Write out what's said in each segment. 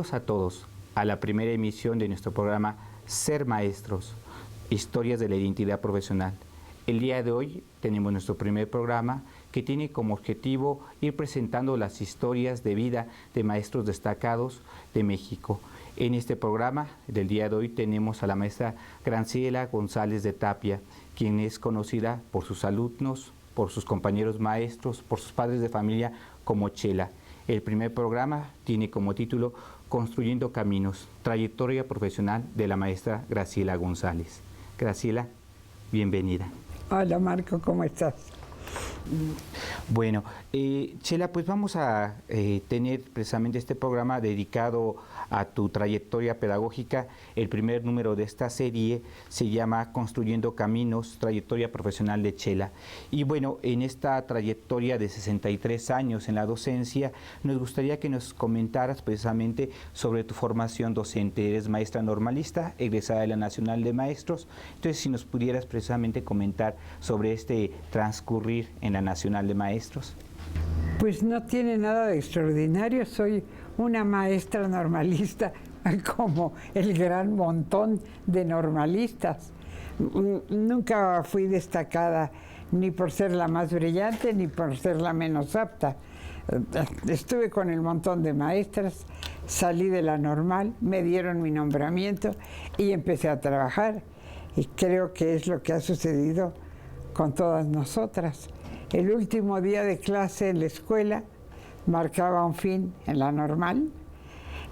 Bienvenidos a todos a la primera emisión de nuestro programa Ser Maestros, Historias de la Identidad Profesional. El día de hoy tenemos nuestro primer programa que tiene como objetivo ir presentando las historias de vida de maestros destacados de México. En este programa del día de hoy tenemos a la maestra Graciela González de Tapia, quien es conocida por sus alumnos, por sus compañeros maestros, por sus padres de familia como Chela. El primer programa tiene como título Construyendo Caminos, trayectoria profesional de la maestra Graciela González. Graciela, bienvenida. Hola Marco, ¿cómo estás? Bueno, Chela, pues vamos a tener precisamente este programa dedicado a tu trayectoria pedagógica. El primer número de esta serie se llama Construyendo Caminos, trayectoria profesional de Chela. Y bueno, en esta trayectoria de 63 años en la docencia, nos gustaría que nos comentaras precisamente sobre tu formación docente. Eres maestra normalista, egresada de la Nacional de Maestros. Entonces, si nos pudieras precisamente comentar sobre este transcurrir en la Nacional de Maestros. Pues no tiene nada de extraordinario, soy una maestra normalista como el gran montón de normalistas. Nunca fui destacada ni por ser la más brillante ni por ser la menos apta. Estuve con el montón de maestras, salí de la normal, me dieron mi nombramiento y empecé a trabajar. Y creo que es lo que ha sucedido con todas nosotras. El último día de clase en la escuela marcaba un fin en la normal.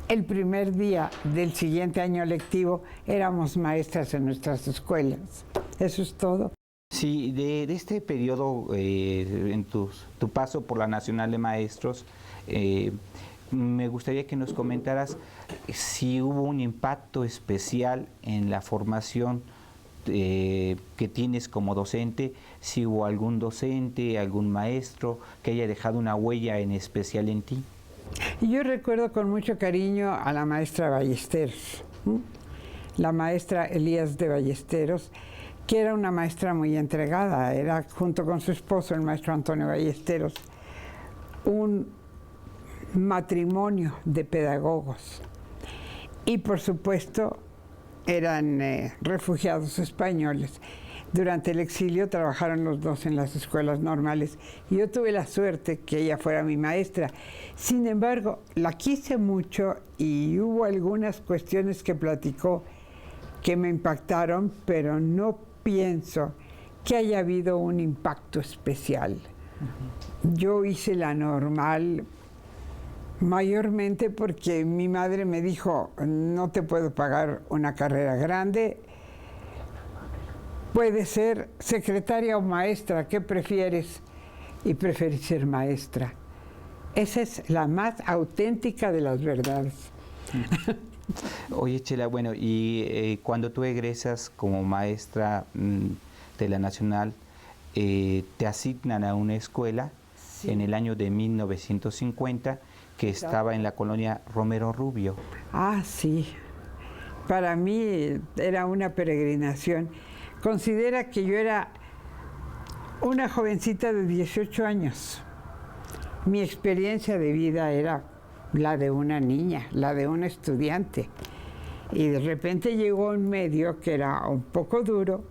El primer día del siguiente año lectivo éramos maestras en nuestras escuelas. Eso es todo. Sí, de este periodo, en tu paso por la Nacional de Maestros, me gustaría que nos comentaras si hubo un impacto especial en la formación que tienes como docente, si hubo algún docente, algún maestro que haya dejado una huella en especial en ti. Yo recuerdo con mucho cariño a la maestra Ballesteros, la maestra Elías de Ballesteros, que era una maestra muy entregada, era junto con su esposo, el maestro Antonio Ballesteros, un matrimonio de pedagogos. Y por supuesto, eran refugiados españoles. Durante el exilio trabajaron los dos en las escuelas normales y yo tuve la suerte que ella fuera mi maestra. Sin embargo, la quise mucho y hubo algunas cuestiones que platicó que me impactaron, pero no pienso que haya habido un impacto especial. Yo hice la normal mayormente porque mi madre me dijo, no te puedo pagar una carrera grande, puedes ser secretaria o maestra, ¿qué prefieres? Y preferí ser maestra. Esa es la más auténtica de las verdades. Oye, Chela, bueno, y cuando tú egresas como maestra de la Nacional, te asignan a una escuela en el año de 1950, que estaba en la colonia Romero Rubio. Ah, sí. Para mí era una peregrinación. Considera que yo era una jovencita de 18 años. Mi experiencia de vida era la de una niña, la de un estudiante. Y de repente llegó un medio que era un poco duro,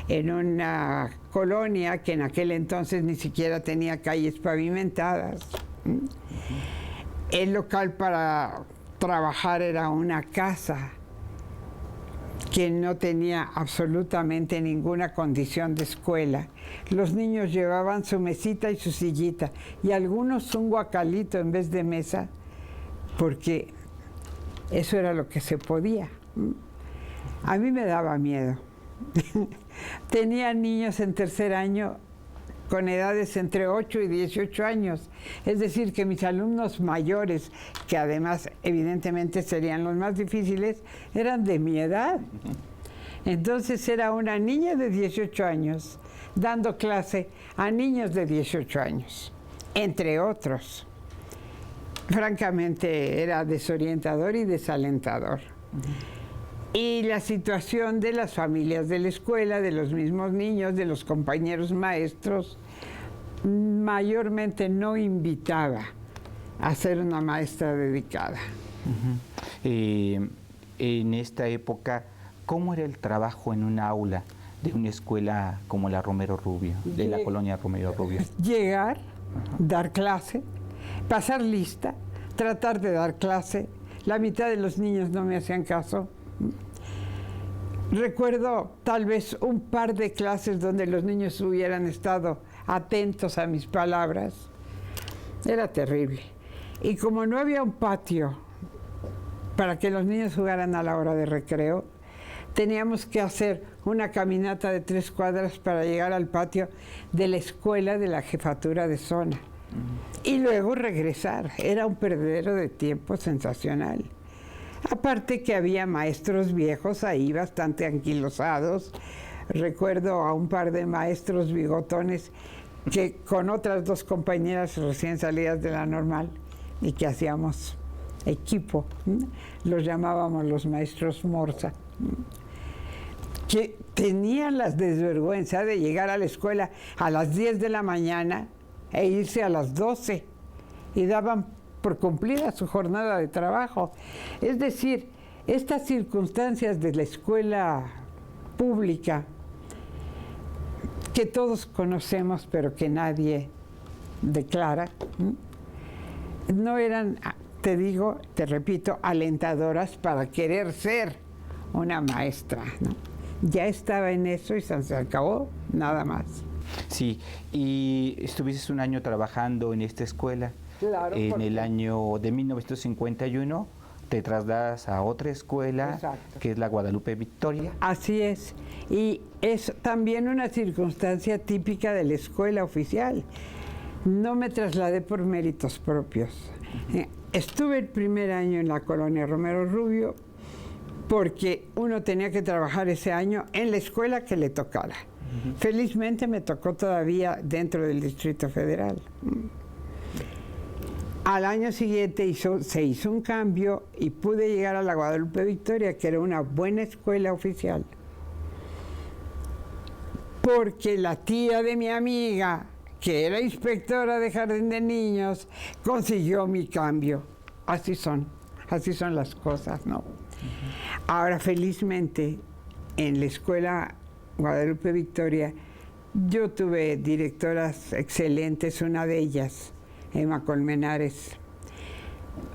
en una colonia que en aquel entonces ni siquiera tenía calles pavimentadas. El local para trabajar era una casa que no tenía absolutamente ninguna condición de escuela. Los niños llevaban su mesita y su sillita y algunos un guacalito en vez de mesa, porque eso era lo que se podía. A mí me daba miedo. Tenía niños en tercer año con edades entre 8 y 18 años. Es decir, que mis alumnos mayores, que además evidentemente serían los más difíciles, eran de mi edad. Entonces era una niña de 18 años dando clase a niños de 18 años, entre otros. Francamente era desorientador y desalentador. Y la situación de las familias de la escuela, de los mismos niños, de los compañeros maestros, mayormente no invitaba a ser una maestra dedicada. En esta época, ¿cómo era el trabajo en un aula de una escuela como la Romero Rubio, de la colonia Romero Rubio? Llegar, dar clase, pasar lista, tratar de dar clase. La mitad de los niños no me hacían caso. Recuerdo tal vez un par de clases donde los niños hubieran estado atentos a mis palabras. Era terrible. Y como no había un patio para que los niños jugaran a la hora de recreo, teníamos que hacer una caminata de 3 cuadras para llegar al patio de la escuela de la jefatura de zona. Y luego regresar. Era un perdedero de tiempo sensacional. Aparte que había maestros viejos ahí, bastante anquilosados. Recuerdo a un par de maestros bigotones que con otras 2 compañeras recién salidas de la normal y que hacíamos equipo. Los llamábamos los maestros Morsa. Que tenían la desvergüenza de llegar a la escuela a las 10 de la mañana e irse a las 12 y daban por cumplida su jornada de trabajo. Es decir, estas circunstancias de la escuela pública que todos conocemos pero que nadie declara, no eran, te digo, te repito, alentadoras para querer ser una maestra, ¿no? Ya estaba en eso y se acabó, nada más. Sí, y estuviste un año trabajando en esta escuela. Claro, en el año de 1951 te trasladas a otra escuela, exacto, que es la Guadalupe Victoria. Así es, y es también una circunstancia típica de la escuela oficial. No me trasladé por méritos propios. Estuve el primer año en la colonia Romero Rubio porque uno tenía que trabajar ese año en la escuela que le tocara. Felizmente me tocó todavía dentro del Distrito Federal. Al año siguiente se hizo un cambio y pude llegar a la Guadalupe Victoria, que era una buena escuela oficial. Porque la tía de mi amiga, que era inspectora de jardín de niños, consiguió mi cambio. Así son las cosas, ¿no? Ahora, felizmente, en la escuela Guadalupe Victoria, yo tuve directoras excelentes, una de ellas, Emma Colmenares,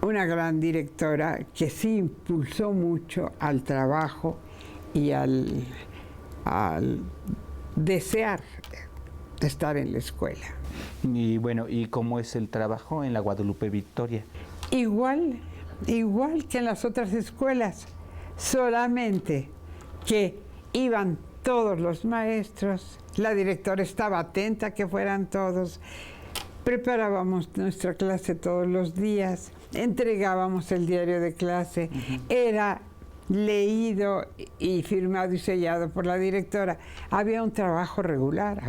una gran directora que sí impulsó mucho al trabajo y al desear de estar en la escuela. Y bueno, ¿y cómo es el trabajo en la Guadalupe Victoria? Igual que en las otras escuelas, solamente que iban todos los maestros, la directora estaba atenta a que fueran todos, preparábamos nuestra clase todos los días, entregábamos el diario de clase, era leído y firmado y sellado por la directora. Había un trabajo regular.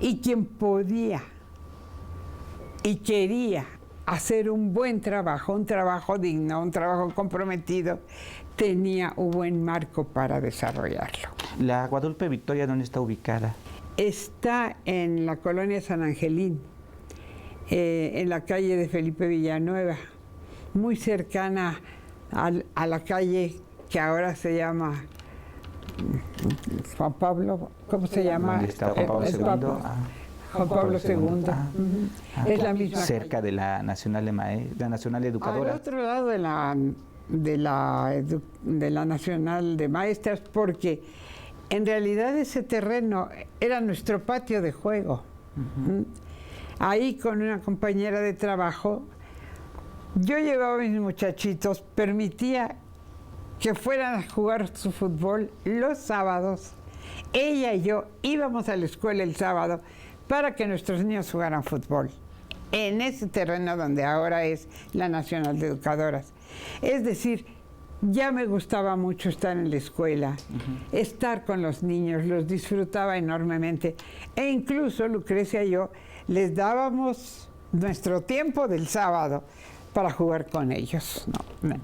Y quien podía y quería hacer un buen trabajo, un trabajo digno, un trabajo comprometido, tenía un buen marco para desarrollarlo. ¿La Guadalupe Victoria dónde está ubicada? Está en la colonia San Angelín, en la calle de Felipe Villanueva, muy cercana a la calle que ahora se llama Juan Pablo, ¿cómo se llama? ¿Dónde está Juan Pablo II? Juan Pablo II. Es la misma cerca calle. De la Nacional Educadora. Al otro lado de la Nacional de Maestras, porque en realidad ese terreno era nuestro patio de juego. Ahí con una compañera de trabajo, yo llevaba a mis muchachitos, permitía que fueran a jugar su fútbol los sábados. Ella y yo íbamos a la escuela el sábado para que nuestros niños jugaran fútbol en ese terreno donde ahora es la Nacional de Educadoras. Es decir, ya me gustaba mucho estar en la escuela, estar con los niños, los disfrutaba enormemente. E incluso Lucrecia y yo les dábamos nuestro tiempo del sábado para jugar con ellos, ¿no?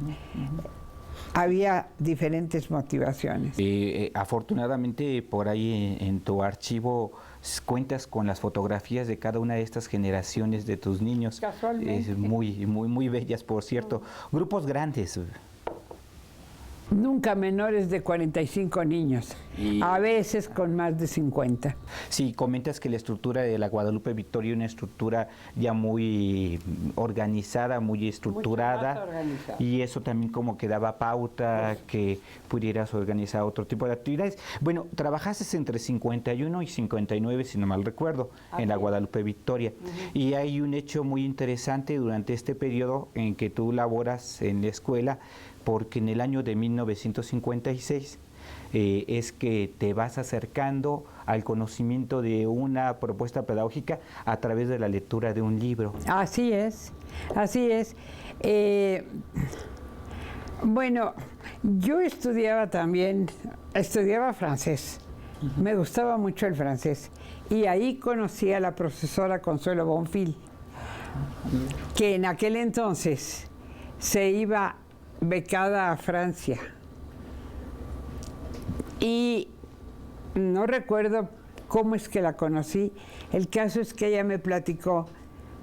había diferentes motivaciones. Afortunadamente, por ahí en tu archivo cuentas con las fotografías de cada una de estas generaciones de tus niños. Casualmente. Muy bellas, por cierto. Grupos grandes. Nunca menores de 45 niños, a veces con más de 50. Sí, comentas que la estructura de la Guadalupe Victoria es una estructura ya muy organizada, muy estructurada, y eso también como que daba pauta que pudieras organizar otro tipo de actividades. Bueno, trabajaste entre 51 y 59, si no mal recuerdo, en la Guadalupe Victoria, y hay un hecho muy interesante durante este periodo en que tú laboras en la escuela, porque en el año de 1956 es que te vas acercando al conocimiento de una propuesta pedagógica a través de la lectura de un libro. Así es, así es. Bueno, yo estudiaba francés, me gustaba mucho el francés, y ahí conocí a la profesora Consuelo Bonfil, que en aquel entonces se iba becada a Francia, y no recuerdo cómo es que la conocí. El caso es que ella me platicó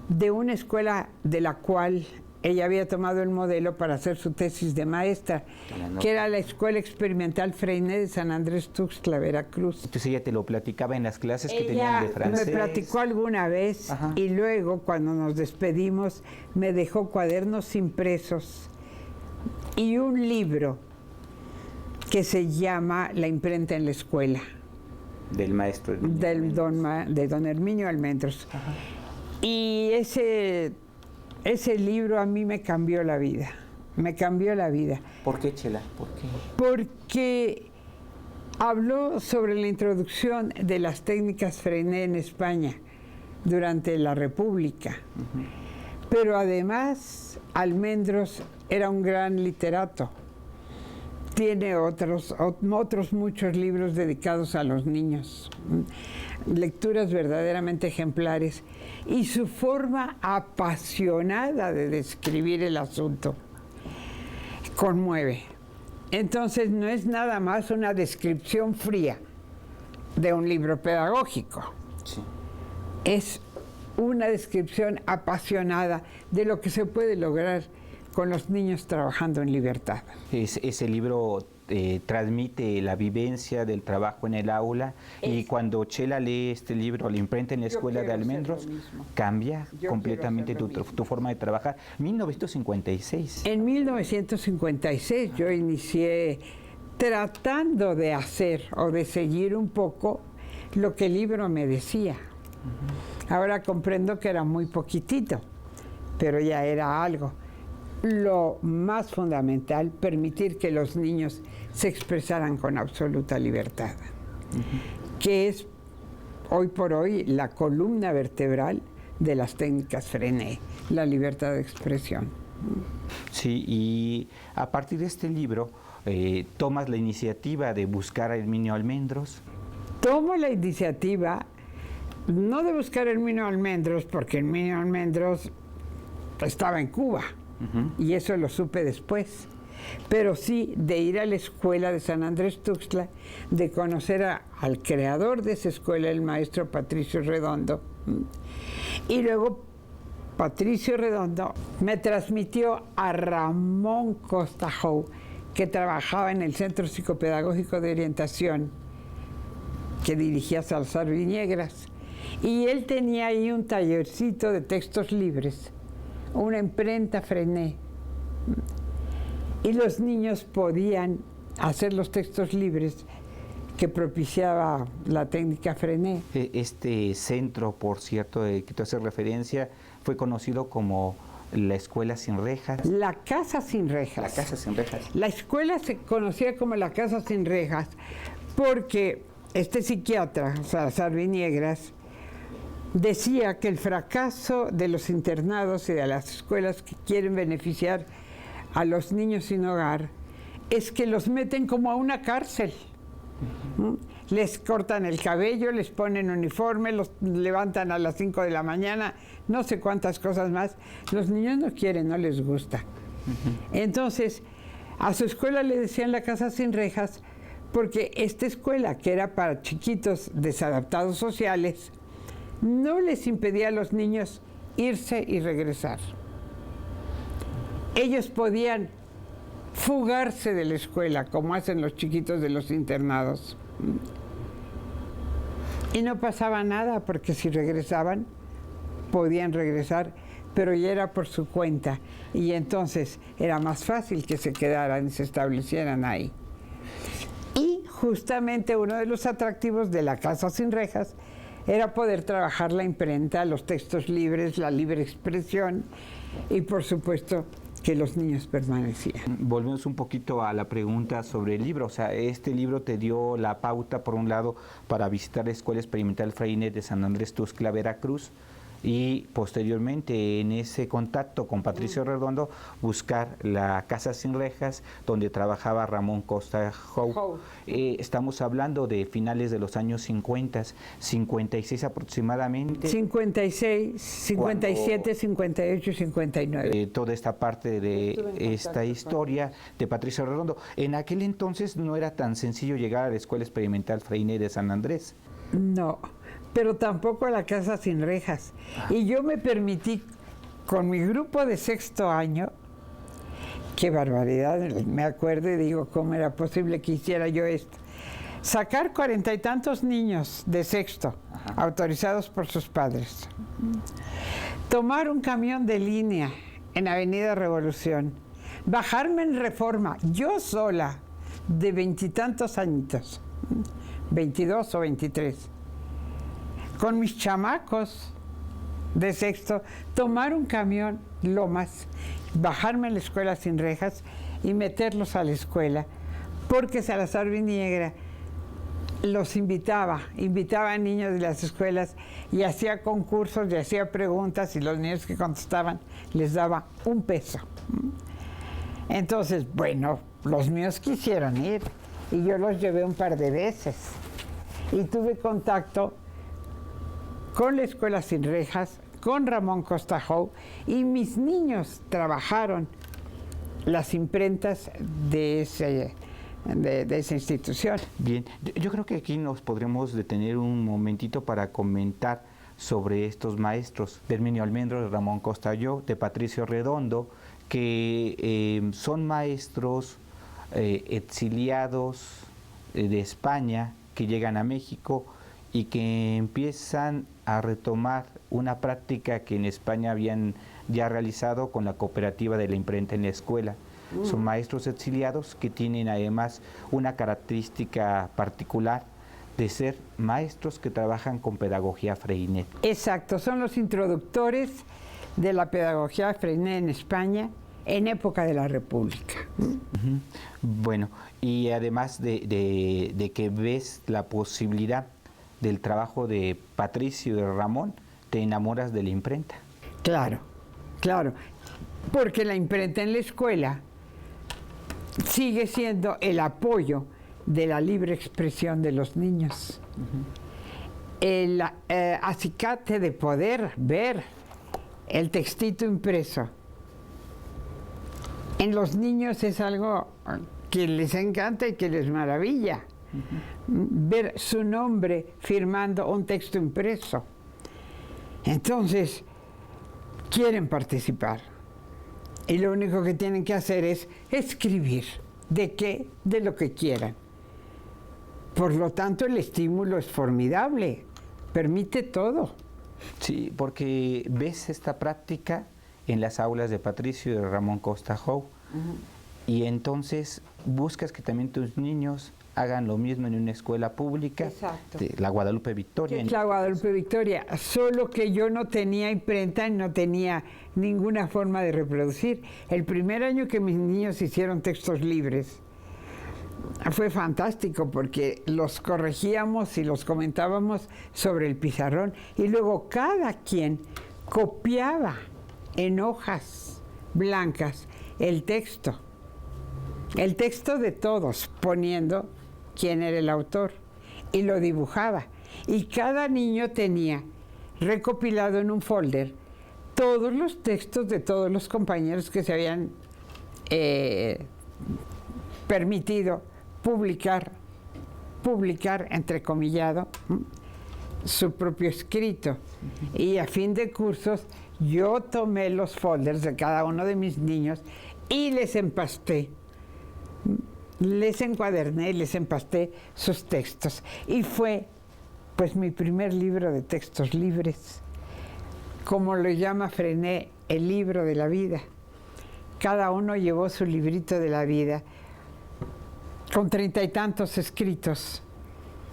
de una escuela de la cual ella había tomado el modelo para hacer su tesis de maestra, que era la Escuela Experimental Freinet de San Andrés Tuxtla, Veracruz. Entonces ella te lo platicaba en las clases que tenían de francés. Me platicó alguna vez. Ajá. Y luego cuando nos despedimos me dejó cuadernos impresos y un libro que se llama La imprenta en la escuela. Del maestro. De don Herminio Almendros. Ajá. Y ese libro a mí me cambió la vida. Me cambió la vida. ¿Por qué, Chela? ¿Por qué? Porque habló sobre la introducción de las técnicas Freinet en España durante la República. Pero además, Almendros era un gran literato. Tiene otros muchos libros dedicados a los niños, lecturas verdaderamente ejemplares, y su forma apasionada de describir el asunto conmueve. Entonces no es nada más una descripción fría de un libro pedagógico. Sí. Es una descripción apasionada de lo que se puede lograr con los niños trabajando en libertad. Ese libro transmite la vivencia del trabajo en el aula, y cuando Chela lee este libro, La imprenta en la escuela de Almendros, cambia completamente tu forma de trabajar. 1956. En 1956 yo inicié tratando de hacer o de seguir un poco lo que el libro me decía. Ahora comprendo que era muy poquitito, pero ya era algo. Lo más fundamental, permitir que los niños se expresaran con absoluta libertad, que es hoy por hoy la columna vertebral de las técnicas Freinet, la libertad de expresión. Sí, y a partir de este libro, tomas la iniciativa de buscar a Herminio Almendros. Tomo la iniciativa, no de buscar a Herminio Almendros, porque Herminio Almendros estaba en Cuba. Y eso lo supe después, pero sí de ir a la escuela de San Andrés Tuxtla, de conocer al creador de esa escuela, el maestro Patricio Redondo, y luego Patricio Redondo me transmitió a Ramón Costa Jou, que trabajaba en el Centro Psicopedagógico de Orientación, que dirigía Salazar Viñegras, y él tenía ahí un tallercito de textos libres, una imprenta Freinet, y los niños podían hacer los textos libres que propiciaba la técnica Freinet. Este centro, por cierto, de que tú haces referencia, fue conocido como la Escuela Sin Rejas. La Casa Sin Rejas. La Casa Sin Rejas. La escuela se conocía como la Casa Sin Rejas porque este psiquiatra, Salazar Viñegras, decía que el fracaso de los internados y de las escuelas que quieren beneficiar a los niños sin hogar es que los meten como a una cárcel. Les cortan el cabello, les ponen uniforme, los levantan a las 5 de la mañana, no sé cuántas cosas más. Los niños no quieren, no les gusta. Entonces, A su escuela le decían la casa sin rejas porque esta escuela, que era para chiquitos desadaptados sociales, no les impedía a los niños irse y regresar. Ellos podían fugarse de la escuela, como hacen los chiquitos de los internados. Y no pasaba nada, porque si regresaban, podían regresar, pero ya era por su cuenta. Y entonces era más fácil que se quedaran y se establecieran ahí. Y justamente uno de los atractivos de la casa sin rejas era poder trabajar la imprenta, los textos libres, la libre expresión y, por supuesto, que los niños permanecían. Volvemos un poquito a la pregunta sobre el libro. O sea, este libro te dio la pauta, por un lado, para visitar la Escuela Experimental Fray Inés de San Andrés Tuxtla, Veracruz, y posteriormente en ese contacto con Patricio Redondo buscar la Casa Sin Rejas donde trabajaba Ramón Costa Jou. Estamos hablando de finales de los años 50, 56 aproximadamente. 56, 57, 58 y 59. Toda esta parte de esta historia de Patricio Redondo. En aquel entonces no era tan sencillo llegar a la Escuela Experimental Fray Inés de San Andrés. No, pero tampoco a la Casa Sin Rejas. Y yo me permití, con mi grupo de sexto año, qué barbaridad, me acuerdo y digo, ¿cómo era posible que hiciera yo esto? Sacar 40 y tantos niños de sexto, autorizados por sus padres. Tomar un camión de línea en Avenida Revolución. Bajarme en Reforma, yo sola, de 20 y tantos añitos, 22 o 23. Con mis chamacos de sexto, tomar un camión, Lomas, bajarme en la Escuela Sin Rejas y meterlos a la escuela, porque Salazar Viniegra los invitaba a niños de las escuelas y hacía concursos y hacía preguntas y los niños que contestaban les daba $1. Entonces, bueno, los míos quisieron ir y yo los llevé un par de veces y tuve contacto con la Escuela Sin Rejas, con Ramón Costa Jou, y mis niños trabajaron las imprentas de esa institución. Bien, yo creo que aquí nos podremos detener un momentito para comentar sobre estos maestros, de Herminio Almendro, de Ramón Costa Jou, de Patricio Redondo, que son maestros exiliados de España, que llegan a México y que empiezan a retomar una práctica que en España habían ya realizado con la cooperativa de la imprenta en la escuela. Son maestros exiliados que tienen además una característica particular de ser maestros que trabajan con pedagogía Freinet. Exacto, son los introductores de la pedagogía Freinet en España en época de la República. Bueno, y además de que ves la posibilidad del trabajo de Patricio y de Ramón, te enamoras de la imprenta. Claro, claro, porque la imprenta en la escuela sigue siendo el apoyo de la libre expresión de los niños. El acicate de poder ver el textito impreso en los niños es algo que les encanta y que les maravilla. Ver su nombre firmando un texto impreso. Entonces, quieren participar. Y lo único que tienen que hacer es escribir. ¿De qué? De lo que quieran. Por lo tanto, el estímulo es formidable. Permite todo. Sí, porque ves esta práctica en las aulas de Patricio y de Ramón Costa Jou. Y entonces buscas que también tus niños hagan lo mismo en una escuela pública. Exacto. De la Guadalupe Victoria. Es la Guadalupe Victoria, solo que yo no tenía imprenta y no tenía ninguna forma de reproducir. El primer año que mis niños hicieron textos libres fue fantástico porque los corregíamos y los comentábamos sobre el pizarrón y luego cada quien copiaba en hojas blancas el texto de todos, poniendo quién era el autor, y lo dibujaba. Y cada niño tenía recopilado en un folder todos los textos de todos los compañeros que se habían permitido publicar, entrecomillado, su propio escrito. Y a fin de cursos yo tomé los folders de cada uno de mis niños y les empasté, les encuaderné y les empasté sus textos. Y fue pues mi primer libro de textos libres, como lo llama Frené, el libro de la vida. Cada uno llevó su librito de la vida con 30 y tantos escritos,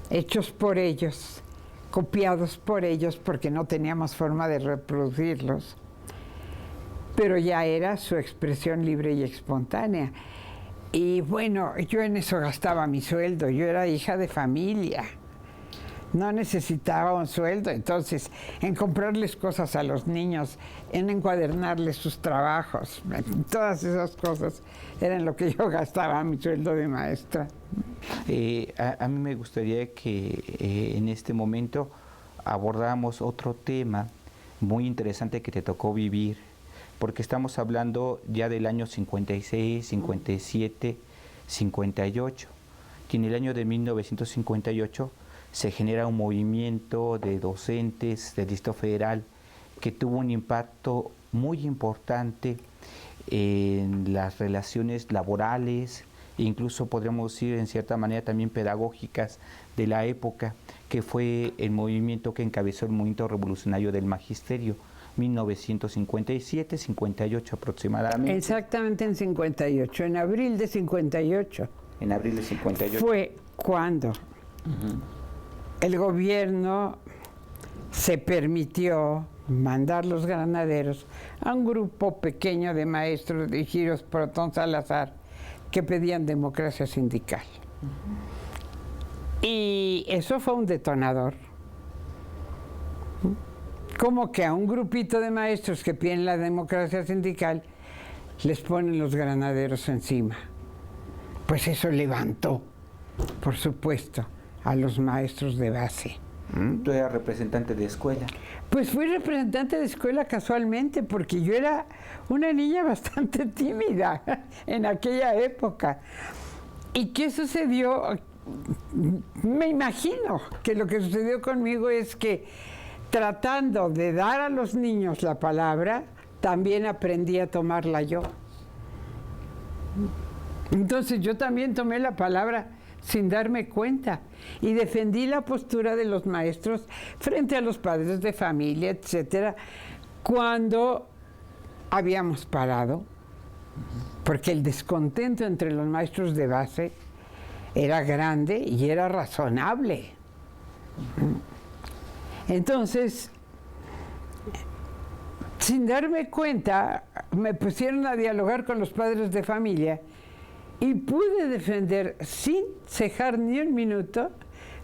hechos por ellos, copiados por ellos porque no teníamos forma de reproducirlos, pero ya era su expresión libre y espontánea. Y bueno, yo en eso gastaba mi sueldo, yo era hija de familia, no necesitaba un sueldo, entonces en comprarles cosas a los niños, en encuadernarles sus trabajos, todas esas cosas eran lo que yo gastaba mi sueldo de maestra. A mí me gustaría que en este momento abordáramos otro tema muy interesante que te tocó vivir, porque estamos hablando ya del año 56, 57, 58, que en el año de 1958 se genera un movimiento de docentes del Distrito Federal que tuvo un impacto muy importante en las relaciones laborales, e incluso podríamos decir en cierta manera también pedagógicas de la época, que fue el movimiento que encabezó el movimiento revolucionario del magisterio, 1957-58 aproximadamente. Exactamente en 58, en abril de 58. En abril de 58. Fue cuando el gobierno se permitió mandar los granaderos a un grupo pequeño de maestros dirigidos por Otón Salazar que pedían democracia sindical. Y eso fue un detonador. Como que a un grupito de maestros que piden la democracia sindical les ponen los granaderos encima. Pues eso levantó, por supuesto, a los maestros de base. ¿Tú eras representante de escuela? Pues fui representante de escuela casualmente, porque yo era una niña bastante tímida en aquella época. ¿Y qué sucedió? Me imagino que lo que sucedió conmigo es que, tratando de dar a los niños la palabra, también aprendí a tomarla yo. Entonces yo también tomé la palabra sin darme cuenta y defendí la postura de los maestros frente a los padres de familia, etcétera, cuando habíamos parado, porque el descontento entre los maestros de base era grande y era razonable. Entonces, sin darme cuenta, me pusieron a dialogar con los padres de familia y pude defender, sin cejar ni un minuto,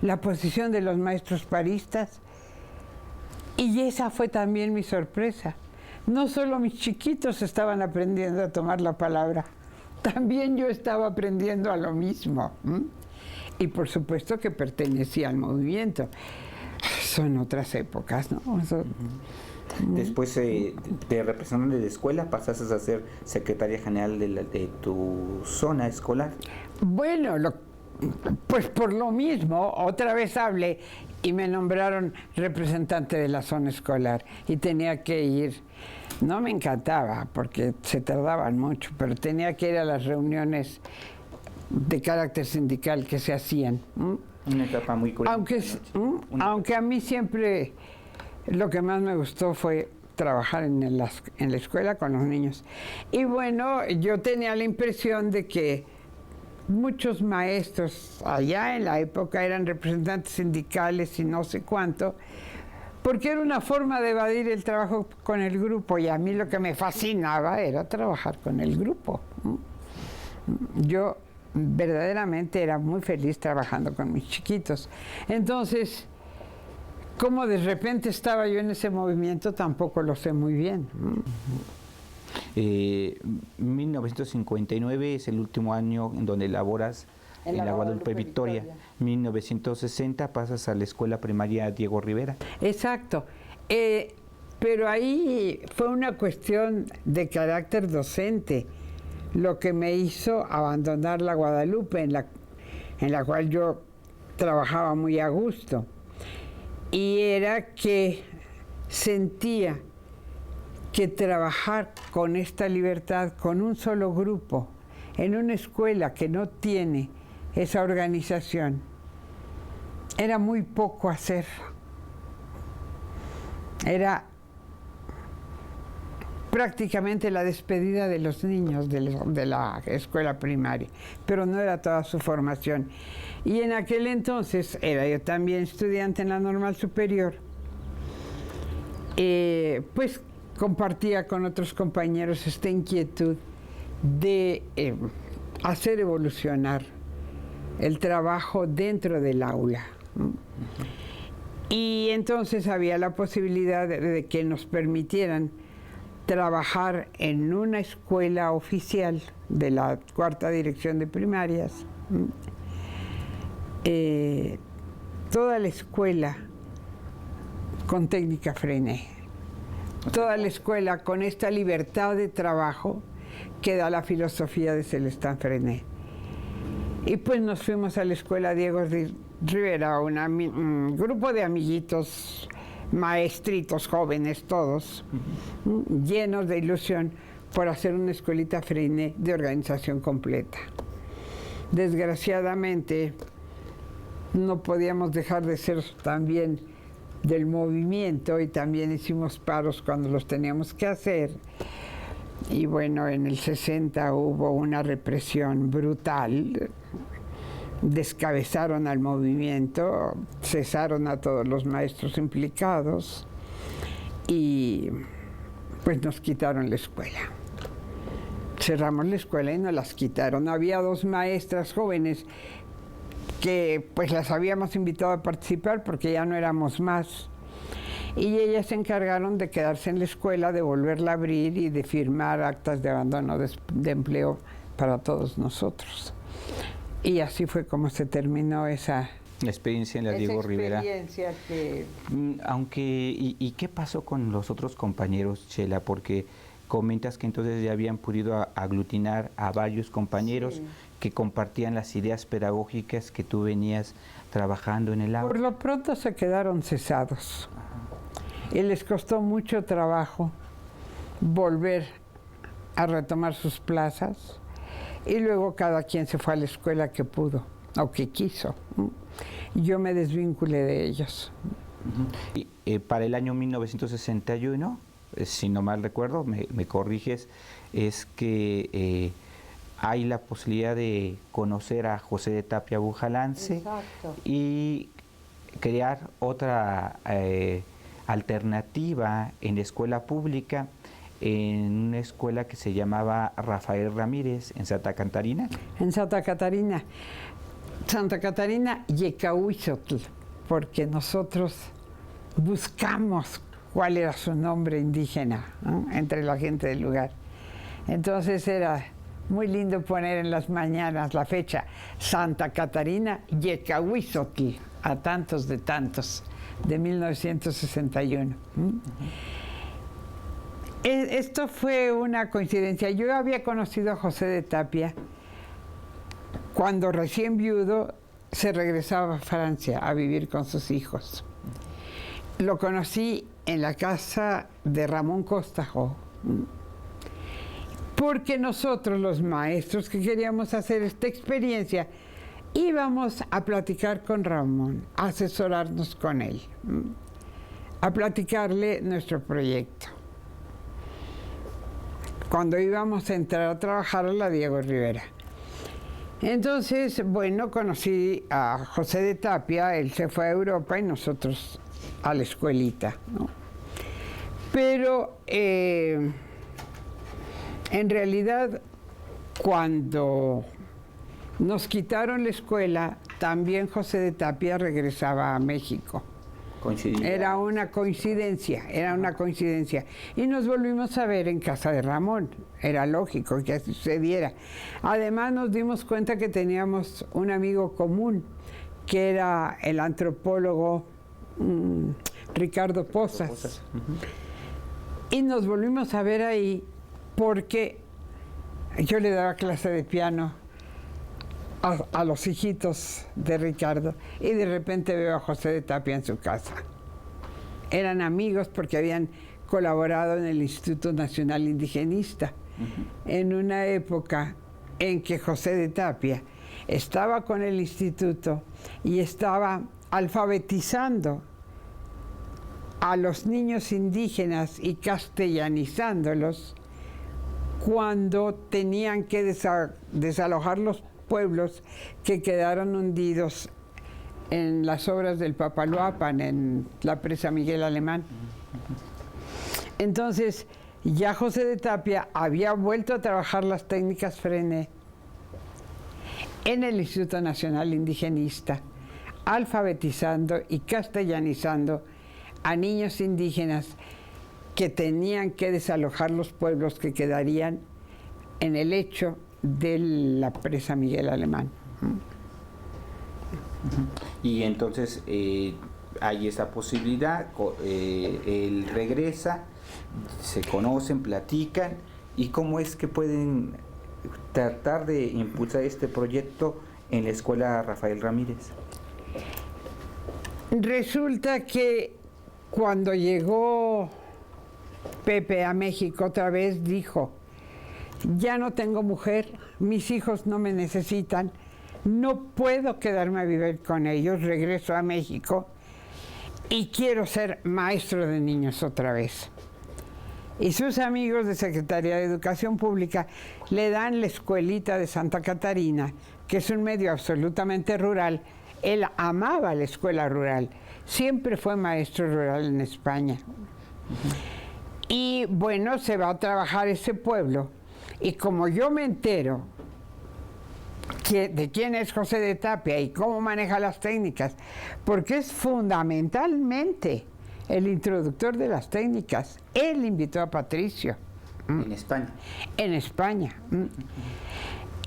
la posición de los maestros paristas. Y esa fue también mi sorpresa. No solo mis chiquitos estaban aprendiendo a tomar la palabra, también yo estaba aprendiendo a lo mismo. Y por supuesto que pertenecía al movimiento. Son otras épocas, ¿no? Después de representante de escuela pasaste a ser secretaria general de tu zona escolar. Bueno, pues por lo mismo, otra vez hablé y me nombraron representante de la zona escolar y tenía que ir. No me encantaba porque se tardaban mucho, pero tenía que ir a las reuniones de carácter sindical que se hacían. Una etapa muy curiosa. Aunque a mí siempre lo que más me gustó fue trabajar en la escuela con los niños. Y bueno, yo tenía la impresión de que muchos maestros allá en la época eran representantes sindicales y no sé cuánto, porque era una forma de evadir el trabajo con el grupo, y a mí lo que me fascinaba era trabajar con el grupo. Yo verdaderamente era muy feliz trabajando con mis chiquitos. Entonces, como de repente estaba yo en ese movimiento, tampoco lo sé muy bien. 1959 es el último año en donde laboras en la Guadalupe Victoria. 1960 pasas a la escuela primaria Diego Rivera. Exacto. Pero ahí fue una cuestión de carácter docente. lo que me hizo abandonar la Guadalupe, en la cual yo trabajaba muy a gusto. Y era que sentía que trabajar con esta libertad, con un solo grupo, en una escuela que no tiene esa organización, era muy poco hacer. Era prácticamente la despedida de los niños de la escuela primaria, pero no era toda su formación. Y en aquel entonces era yo también estudiante en la Normal Superior, pues compartía con otros compañeros esta inquietud de hacer evolucionar el trabajo dentro del aula. Y entonces había la posibilidad de que nos permitieran trabajar en una escuela oficial de la cuarta dirección de primarias. Toda la escuela con técnica Freinet, toda la escuela con esta libertad de trabajo que da la filosofía de Celestin Freinet. Y pues nos fuimos a la escuela Diego Rivera, un grupo de amiguitos, maestritos jóvenes todos, llenos de ilusión por hacer una escuelita Freinet de organización completa. Desgraciadamente no podíamos dejar de ser también del movimiento y también hicimos paros cuando los teníamos que hacer. Y bueno, en el 60 hubo una represión brutal, descabezaron al movimiento, cesaron a todos los maestros implicados y pues nos quitaron la escuela. Cerramos la escuela y nos las quitaron. Había dos maestras jóvenes que pues las habíamos invitado a participar porque ya no éramos más. Y ellas se encargaron de quedarse en la escuela, de volverla a abrir y de firmar actas de abandono de empleo para todos nosotros. Y así fue como se terminó esa experiencia en la Diego Rivera. Que... ¿Y qué pasó con los otros compañeros, Chela? Porque comentas que entonces ya habían podido aglutinar a varios compañeros, sí, que compartían las ideas pedagógicas que tú venías trabajando en el aula. Por lo pronto se quedaron cesados. Y les costó mucho trabajo volver a retomar sus plazas. Y luego cada quien se fue a la escuela que pudo o que quiso. Yo me desvinculé de ellos. Y, para el año 1961, si no mal recuerdo, me corriges, es que hay la posibilidad de conocer a José de Tapia Bujalance. Exacto. Y crear otra alternativa en la escuela pública, en una escuela que se llamaba Rafael Ramírez, en Santa Catarina. En Santa Catarina. Santa Catarina Yecahuizotl, porque nosotros buscamos cuál era su nombre indígena, ¿no?, entre la gente del lugar. Entonces era muy lindo poner en las mañanas la fecha Santa Catarina Yecahuizotl, a tantos de 1961. Esto fue una coincidencia. Yo había conocido a José de Tapia cuando recién viudo se regresaba a Francia a vivir con sus hijos. Lo conocí en la casa de Ramón Costajo, porque nosotros los maestros que queríamos hacer esta experiencia íbamos a platicar con Ramón, a asesorarnos con él, a platicarle nuestro proyecto. Cuando íbamos a entrar a trabajar a la Diego Rivera. Entonces, bueno, conocí a José de Tapia, él se fue a Europa y nosotros a la escuelita, ¿no? Pero en realidad, cuando nos quitaron la escuela, también José de Tapia regresaba a México. Era una coincidencia. Y nos volvimos a ver en casa de Ramón. Era lógico que así sucediera. Además nos dimos cuenta que teníamos un amigo común, que era el antropólogo Ricardo Pozas. Y nos volvimos a ver ahí porque yo le daba clase de piano a los hijitos de Ricardo y de repente veo a José de Tapia en su casa. Eran amigos porque habían colaborado en el Instituto Nacional Indigenista, en una época en que José de Tapia estaba con el instituto y estaba alfabetizando a los niños indígenas y castellanizándolos cuando tenían que desalojar los pueblos que quedaron hundidos en las obras del Papaloapan, en la presa Miguel Alemán. Entonces, ya José de Tapia había vuelto a trabajar las técnicas Freinet en el Instituto Nacional Indigenista, alfabetizando y castellanizando a niños indígenas que tenían que desalojar los pueblos que quedarían en el lecho de la presa Miguel Alemán. Y entonces hay esa posibilidad, él regresa, se conocen, platican, y cómo es que pueden tratar de impulsar este proyecto en la Escuela Rafael Ramírez. Resulta que cuando llegó Pepe a México otra vez dijo: ya no tengo mujer, mis hijos no me necesitan, no puedo quedarme a vivir con ellos, regreso a México y quiero ser maestro de niños otra vez. Y sus amigos de Secretaría de Educación Pública le dan la escuelita de Santa Catarina, que es un medio absolutamente rural. Él amaba la escuela rural, siempre fue maestro rural en España. Y bueno, se va a trabajar ese pueblo, y como yo me entero de quién es José de Tapia y cómo maneja las técnicas, porque es fundamentalmente el introductor de las técnicas. Él invitó a Patricio. En España. En España.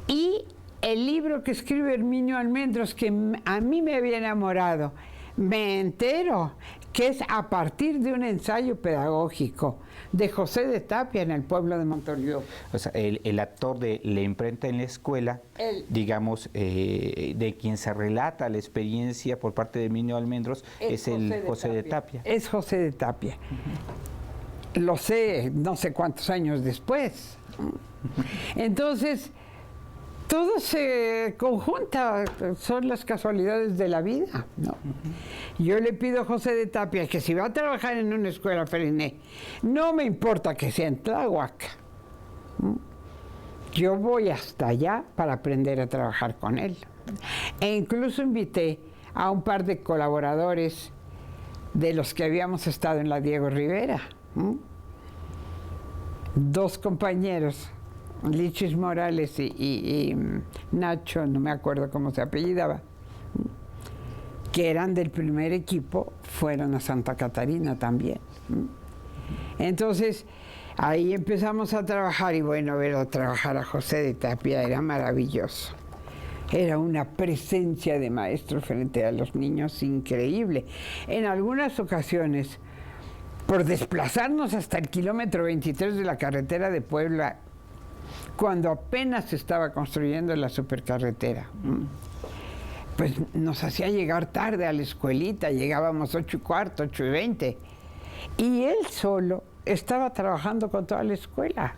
Y el libro que escribe Herminio Almendros, que a mí me había enamorado, me entero que es a partir de un ensayo pedagógico de José de Tapia en el pueblo de Montoliu. O sea, el actor de la imprenta en la escuela, digamos, de quien se relata la experiencia por parte de Herminio Almendros, es el José de Tapia. Es José de Tapia. Lo sé, no sé cuántos años después. Entonces, todo se conjunta, son las casualidades de la vida, ¿no? Yo le pido a José de Tapia que si va a trabajar en una escuela Freinet, no me importa que sea en Tláhuac, yo voy hasta allá para aprender a trabajar con él. E incluso invité a un par de colaboradores de los que habíamos estado en la Diego Rivera, dos compañeros, Lichis Morales y Nacho, no me acuerdo cómo se apellidaba, que eran del primer equipo, fueron a Santa Catarina también. Entonces, ahí empezamos a trabajar, y bueno, ver a trabajar a José de Tapia era maravilloso. Era una presencia de maestro frente a los niños increíble. En algunas ocasiones, por desplazarnos hasta el kilómetro 23 de la carretera de Puebla, cuando apenas se estaba construyendo la supercarretera, pues nos hacía llegar tarde a la escuelita, llegábamos 8:15, 8:20, y él solo estaba trabajando con toda la escuela.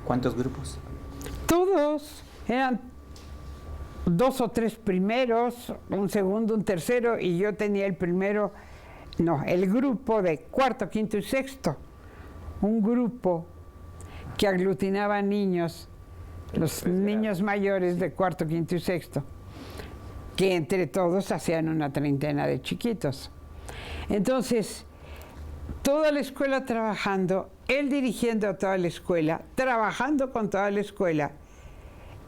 ¿Cuántos grupos? Todos, eran 2 o 3 primeros, un segundo, un tercero, y yo tenía el primero, no, el grupo de cuarto, quinto y sexto, un grupo que aglutinaba niños, los niños mayores de cuarto, quinto y sexto, que entre todos hacían una treintena de chiquitos. Entonces, toda la escuela trabajando, él dirigiendo a toda la escuela, trabajando con toda la escuela,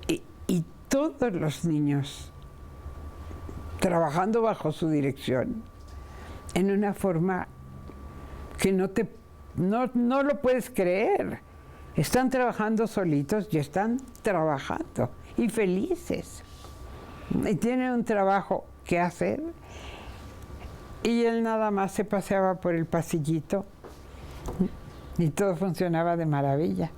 y todos los niños trabajando bajo su dirección, en una forma que no lo puedes creer. Están trabajando solitos y están trabajando y felices. Y tienen un trabajo que hacer. Y él nada más se paseaba por el pasillito y todo funcionaba de maravilla.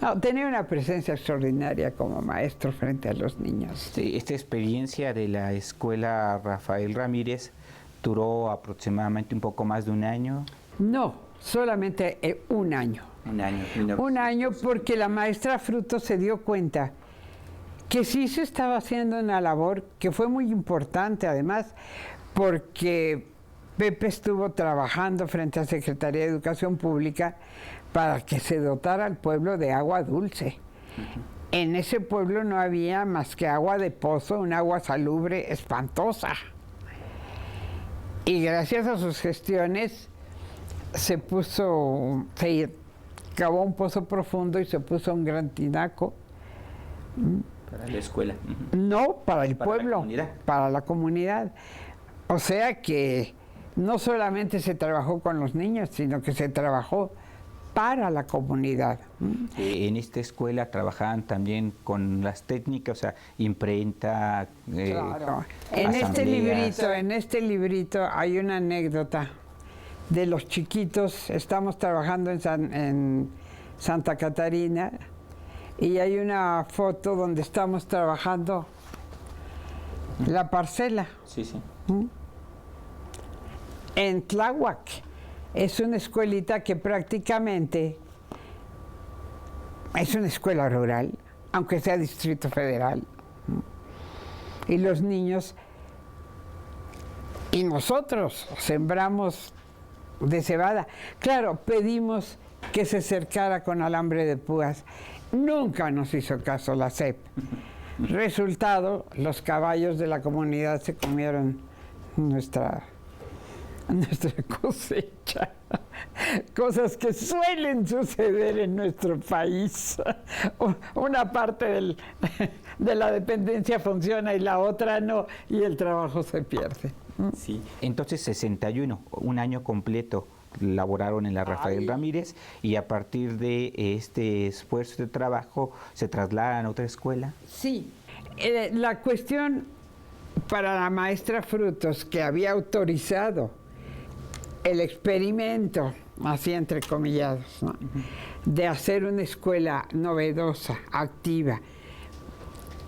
No, tenía una presencia extraordinaria como maestro frente a los niños. Sí, esta experiencia de la escuela Rafael Ramírez duró aproximadamente un poco más de un año. No, solamente un año. Un año. Un año porque la maestra Frutos se dio cuenta que sí se estaba haciendo una labor que fue muy importante, además, porque Pepe estuvo trabajando frente a la Secretaría de Educación Pública para que se dotara al pueblo de agua dulce. En ese pueblo no había más que agua de pozo, un agua salubre espantosa. Y gracias a sus gestiones se cavó un pozo profundo y se puso un gran tinaco. Para la escuela. No, para el Para pueblo, la comunidad. para la comunidad. O sea que no solamente se trabajó con los niños, sino que se trabajó para la comunidad. En esta escuela trabajaban también con las técnicas, o sea, imprenta, Claro. asambleas. En este librito hay una anécdota de los chiquitos. Estamos trabajando en Santa Catarina y hay una foto donde estamos trabajando la parcela. Sí, sí. En Tláhuac. Es una escuelita que prácticamente es una escuela rural, aunque sea Distrito Federal. Y los niños y nosotros sembramos de cebada. Claro, pedimos que se cercara con alambre de púas. Nunca nos hizo caso la SEP. Resultado, los caballos de la comunidad se comieron nuestra cosecha. Cosas que suelen suceder en nuestro país. Una parte de la dependencia funciona y la otra no, y el trabajo se pierde. Sí. Entonces, 61, un año completo laboraron en la Rafael Ramírez, y a partir de este esfuerzo de trabajo se trasladan a otra escuela. Sí. La cuestión para la maestra Frutos, que había autorizado el experimento, así entrecomillados, ¿no?, de hacer una escuela novedosa, activa,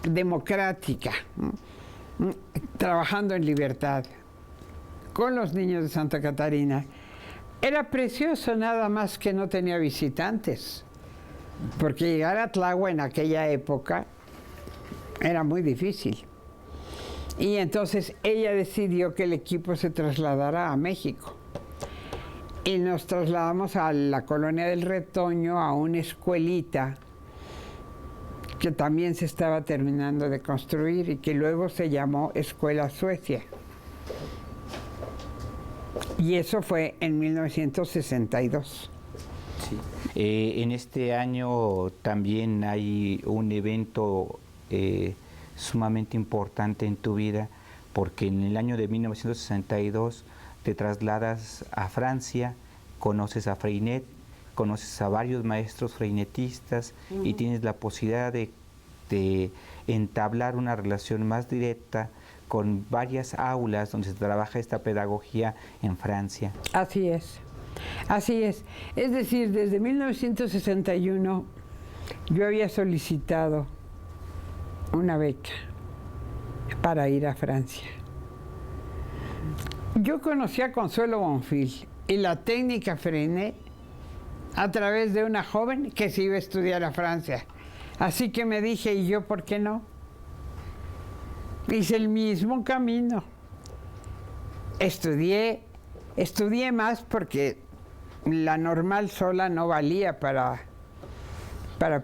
democrática, ¿no?, trabajando en libertad, con los niños de Santa Catarina. Era precioso, nada más que no tenía visitantes, porque llegar a Tláhuac en aquella época era muy difícil. Y entonces ella decidió que el equipo se trasladara a México. Y nos trasladamos a la colonia del Retoño, a una escuelita que también se estaba terminando de construir y que luego se llamó Escuela Suecia. Y eso fue en 1962. Sí. En este año también hay un evento sumamente importante en tu vida, porque en el año de 1962 te trasladas a Francia, conoces a Freinet, conoces a varios maestros freinetistas y tienes la posibilidad de entablar una relación más directa con varias aulas donde se trabaja esta pedagogía en Francia. Así es, así es. Es decir, desde 1961 yo había solicitado una beca para ir a Francia. Yo conocí a Consuelo Bonfil y la técnica Freinet a través de una joven que se iba a estudiar a Francia. Así que me dije, ¿y yo por qué no? Hice el mismo camino. Estudié más porque la normal sola no valía para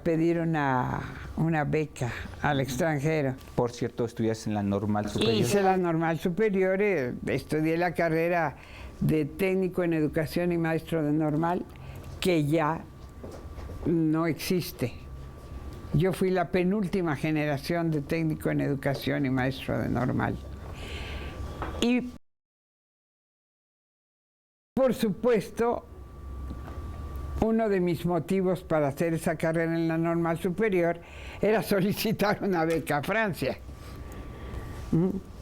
pedir una beca al extranjero. Por cierto, estudias en la Normal Superior. Hice la Normal Superior, estudié la carrera de técnico en educación y maestro de normal, que ya no existe. Yo fui la penúltima generación de técnico en educación y maestro de normal. Y por supuesto, uno de mis motivos para hacer esa carrera en la Normal Superior era solicitar una beca a Francia.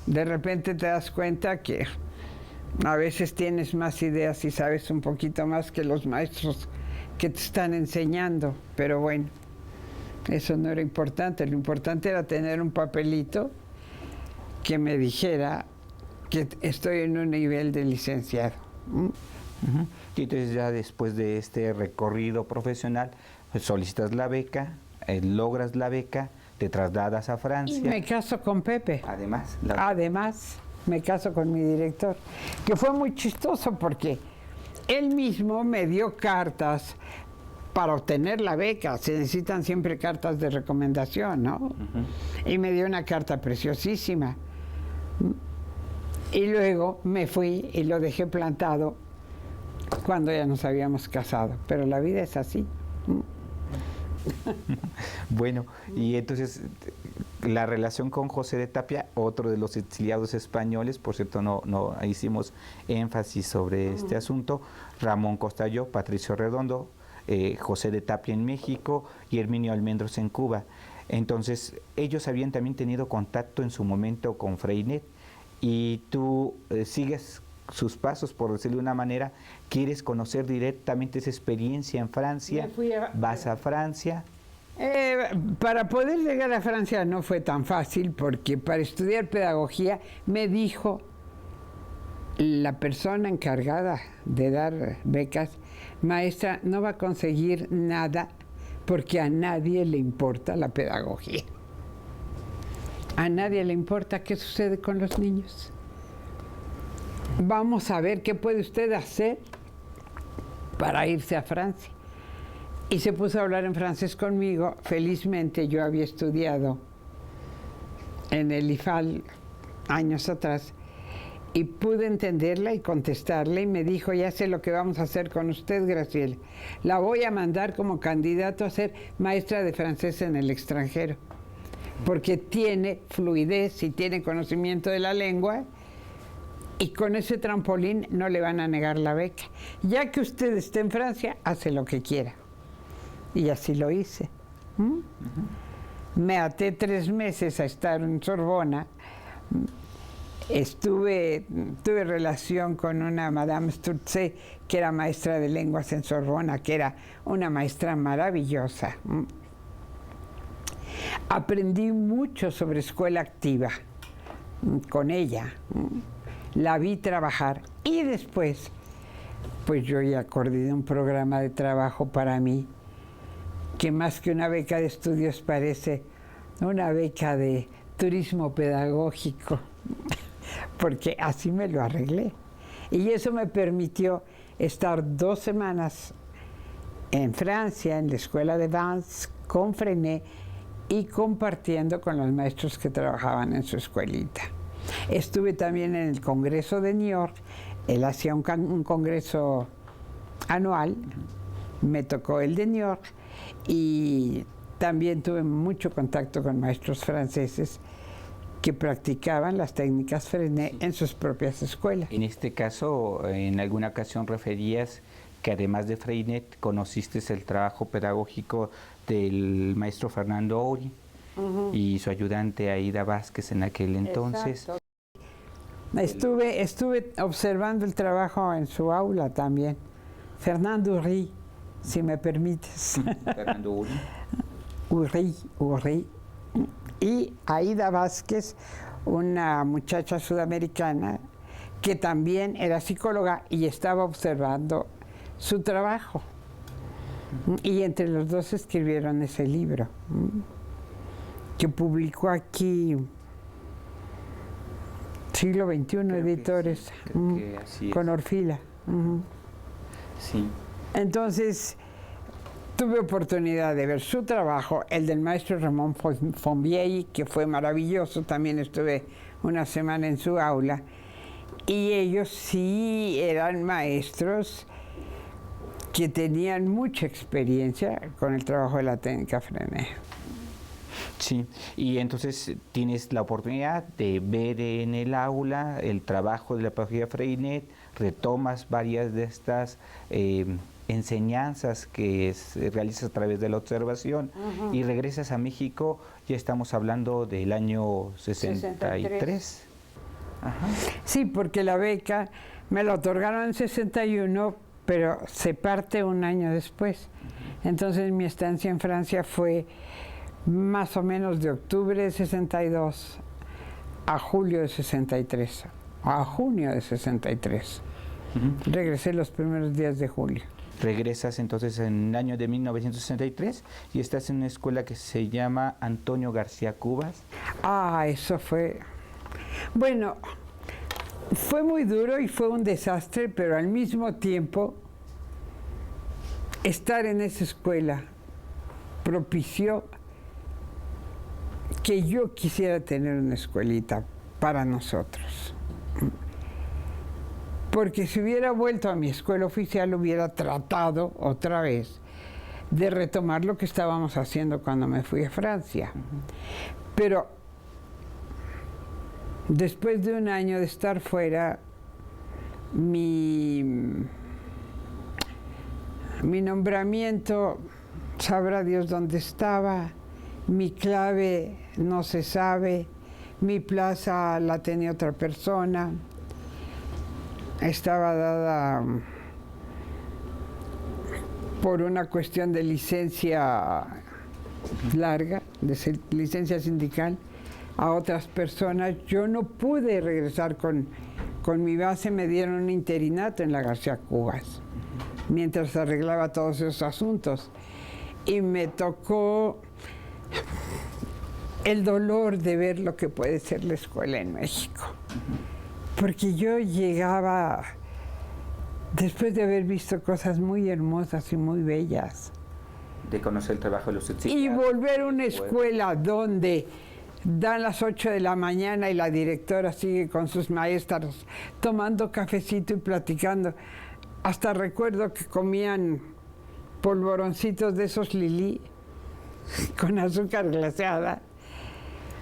De repente te das cuenta que a veces tienes más ideas y sabes un poquito más que los maestros que te están enseñando, pero bueno. Eso no era importante, lo importante era tener un papelito que me dijera que estoy en un nivel de licenciado. Y entonces ya después de este recorrido profesional, pues, solicitas la beca, logras la beca, te trasladas a Francia. Y me caso con Pepe. Además, me caso con mi director, que fue muy chistoso porque él mismo me dio cartas para obtener la beca. Se necesitan siempre cartas de recomendación, ¿no? Y me dio una carta preciosísima. Y luego me fui y lo dejé plantado cuando ya nos habíamos casado. Pero la vida es así. Bueno, y entonces la relación con José de Tapia, otro de los exiliados españoles, por cierto, no hicimos énfasis sobre este asunto, Ramón Costello, Patricio Redondo, José de Tapia en México y Herminio Almendros en Cuba. Entonces, ellos habían también tenido contacto en su momento con Freinet, y tú sigues sus pasos, por decirlo de una manera, quieres conocer directamente esa experiencia en Francia, vas a Francia. Para poder llegar a Francia no fue tan fácil, porque para estudiar pedagogía me dijo la persona encargada de dar becas: maestra, no va a conseguir nada porque a nadie le importa la pedagogía. A nadie le importa qué sucede con los niños. Vamos a ver qué puede usted hacer para irse a Francia. Y se puso a hablar en francés conmigo. Felizmente yo había estudiado en el IFAL años atrás y pude entenderla y contestarle, y me dijo: ya sé lo que vamos a hacer con usted, Graciela. La voy a mandar como candidato a ser maestra de francés en el extranjero, porque tiene fluidez y tiene conocimiento de la lengua, y con ese trampolín no le van a negar la beca. Ya que usted esté en Francia, hace lo que quiera. Y así lo hice. Me até 3 meses a estar en Sorbona. Tuve relación con una Madame Sturze, que era maestra de lenguas en Sorbona, que era una maestra maravillosa. Aprendí mucho sobre escuela activa con ella. La vi trabajar, y después, pues yo ya coordiné un programa de trabajo para mí, que más que una beca de estudios parece una beca de turismo pedagógico, porque así me lo arreglé. Y eso me permitió estar 2 semanas en Francia, en la escuela de Vence, con Freinet, y compartiendo con los maestros que trabajaban en su escuelita. Estuve también en el Congreso de New York. Él hacía un congreso anual, me tocó el de New York, y también tuve mucho contacto con maestros franceses que practicaban las técnicas Freinet en sus propias escuelas. En este caso, en alguna ocasión referías que además de Freinet conociste el trabajo pedagógico del maestro Fernando Ory y su ayudante Aida Vázquez en aquel entonces. Estuve observando el trabajo en su aula también. Fernando Ory, si me permites. Fernando Ory. Ory. Y Aida Vázquez, una muchacha sudamericana que también era psicóloga y estaba observando su trabajo. Y entre los dos escribieron ese libro, que publicó aquí Siglo XXI Editores, sí, con Orfila. Sí. Entonces, tuve oportunidad de ver su trabajo, el del maestro Ramón Fonvielle, que fue maravilloso. También estuve una semana en su aula. Y ellos sí eran maestros que tenían mucha experiencia con el trabajo de la técnica Freinet. Sí, y entonces tienes la oportunidad de ver en el aula el trabajo de la pedagogía Freinet, retomas varias de estas enseñanzas que realizas a través de la observación, y regresas a México. Ya estamos hablando del año 63. Ajá. Sí, porque la beca me la otorgaron en 61, pero se parte un año después. Entonces mi estancia en Francia fue más o menos de octubre de 62 a julio de 63, a junio de 63. Regresé los primeros días de julio. Regresas entonces en el año de 1963 y estás en una escuela que se llama Antonio García Cubas. Ah, eso fue... Bueno, fue muy duro y fue un desastre, pero al mismo tiempo estar en esa escuela propició que yo quisiera tener una escuelita para nosotros. Porque si hubiera vuelto a mi escuela oficial, hubiera tratado otra vez de retomar lo que estábamos haciendo cuando me fui a Francia. Pero después de un año de estar fuera, mi nombramiento, sabrá Dios dónde estaba, mi clave no se sabe, mi plaza la tenía otra persona. Estaba dada por una cuestión de licencia larga, de licencia sindical, a otras personas. Yo no pude regresar con mi base, me dieron un interinato en la García Cubas, mientras arreglaba todos esos asuntos. Y me tocó el dolor de ver lo que puede ser la escuela en México. Porque yo llegaba, después de haber visto cosas muy hermosas y muy bellas, De conocer el trabajo de los auxiliares. y volver a una escuela donde dan las 8 de la mañana y la directora sigue con sus maestras tomando cafecito y platicando. Hasta recuerdo que comían polvoroncitos de esos Lili con azúcar glaseada.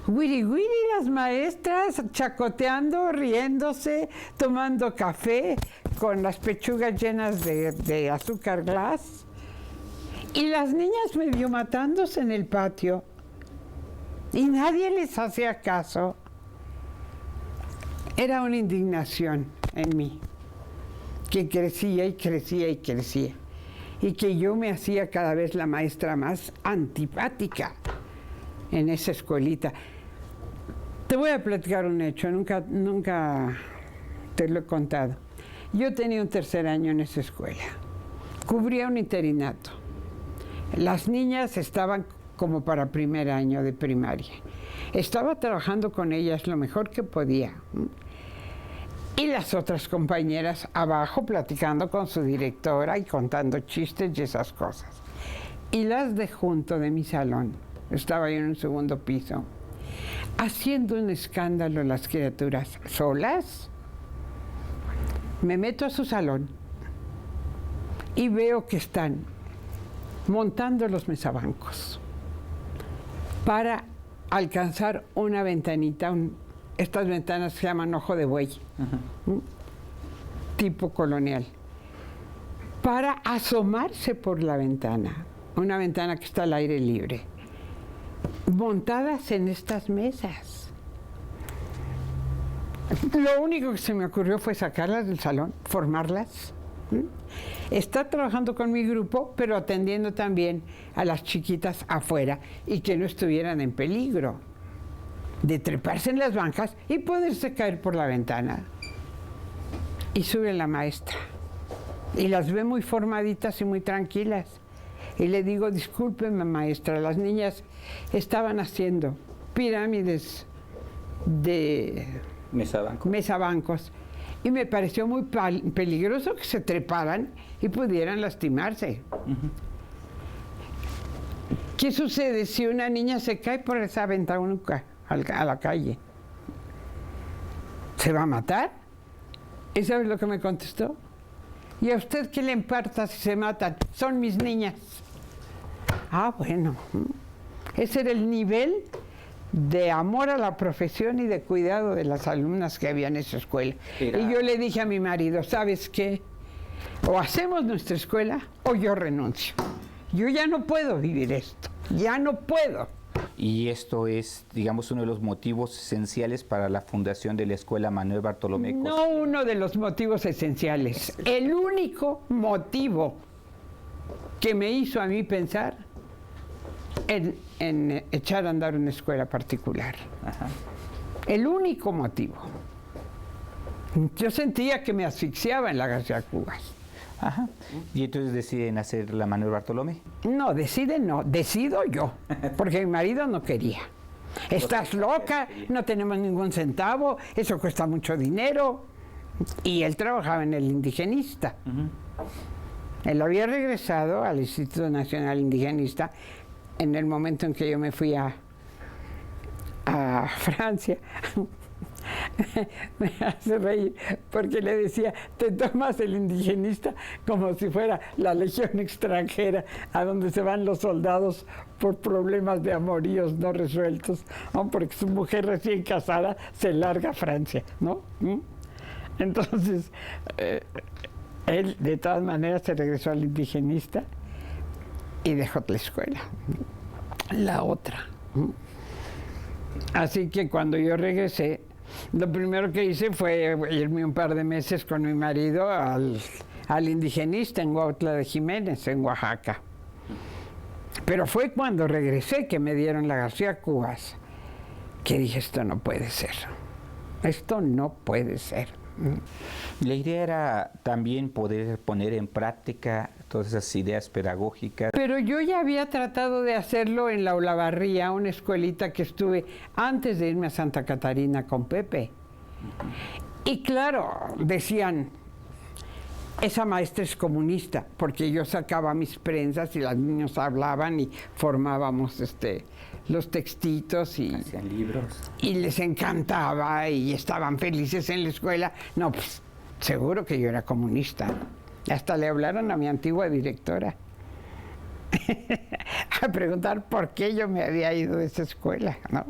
Wiri wiri las maestras chacoteando, riéndose, tomando café con las pechugas llenas de azúcar glass. Y las niñas medio matándose en el patio. Y nadie les hacía caso. Era una indignación en mí, que crecía y crecía y crecía. Y que yo me hacía cada vez la maestra más antipática en esa escuelita. Te voy a platicar un hecho, nunca te lo he contado. Yo tenía un tercer año en esa escuela. Cubría un interinato. Las niñas estaban como para primer año de primaria. Estaba trabajando con ellas lo mejor que podía. Y las otras compañeras abajo platicando con su directora y contando chistes y esas cosas. Y las de junto de mi salón, estaba yo en un segundo piso, haciendo un escándalo las criaturas solas. Me meto a su salón y veo que están montando los mesabancos para alcanzar una ventanita, estas ventanas se llaman ojo de buey, tipo colonial, para asomarse por la ventana, una ventana que está al aire libre, montadas en estas mesas. Lo único que se me ocurrió fue sacarlas del salón, formarlas. Estar trabajando con mi grupo, pero atendiendo también a las chiquitas afuera y que no estuvieran en peligro de treparse en las bancas y poderse caer por la ventana. Y sube la maestra y las ve muy formaditas y muy tranquilas. Y le digo, discúlpeme maestra, las niñas estaban haciendo pirámides de mesabancos. Y me pareció muy peligroso que se treparan y pudieran lastimarse. ¿Qué sucede si una niña se cae por esa ventana a la calle? ¿Se va a matar? ¿Y sabes lo que me contestó? ¿Y a usted qué le importa si se matan? Son mis niñas. Ah, bueno. Ese era el nivel de amor a la profesión y de cuidado de las alumnas que había en esa escuela. Y yo le dije a mi marido, ¿sabes qué? O hacemos nuestra escuela o yo renuncio. Yo ya no puedo vivir esto, ya no puedo. Y esto es, digamos, uno de los motivos esenciales para la fundación de la Escuela Manuel Bartolomé Cos. No uno de los motivos esenciales, el único motivo que me hizo a mí pensar en echar a andar una escuela particular. Ajá. El único motivo. Yo sentía que me asfixiaba en la García Cubas. Ajá. ¿Y entonces deciden hacer la Manuel Bartolomé? No, decido yo, porque mi marido no quería. Estás loca, no tenemos ningún centavo, eso cuesta mucho dinero. Y él trabajaba en el Indigenista. Él había regresado al Instituto Nacional Indigenista en el momento en que yo me fui a Francia. Me hace reír porque le decía, te tomas el Indigenista como si fuera la legión extranjera a donde se van los soldados por problemas de amoríos no resueltos, ¿no? Porque su mujer recién casada se larga a Francia, ¿no? Entonces, él de todas maneras se regresó al Indigenista y dejó la escuela, la otra. Así que cuando yo regresé, lo primero que hice fue irme un par de meses con mi marido al Indigenista en Huautla de Jiménez, en Oaxaca. Pero fue cuando regresé que me dieron la García Cubas, que dije, esto no puede ser. Esto no puede ser. La idea era también poder poner en práctica todas esas ideas pedagógicas. Pero yo ya había tratado de hacerlo en la Olavarría, una escuelita que estuve antes de irme a Santa Catarina con Pepe. Y claro, decían, esa maestra es comunista, porque yo sacaba mis prensas y los niños hablaban y formábamos los textitos y hacían libros. Y les encantaba y estaban felices en la escuela. No, pues seguro que yo era comunista. Hasta le hablaron a mi antigua directora a preguntar por qué yo me había ido de esa escuela, ¿no?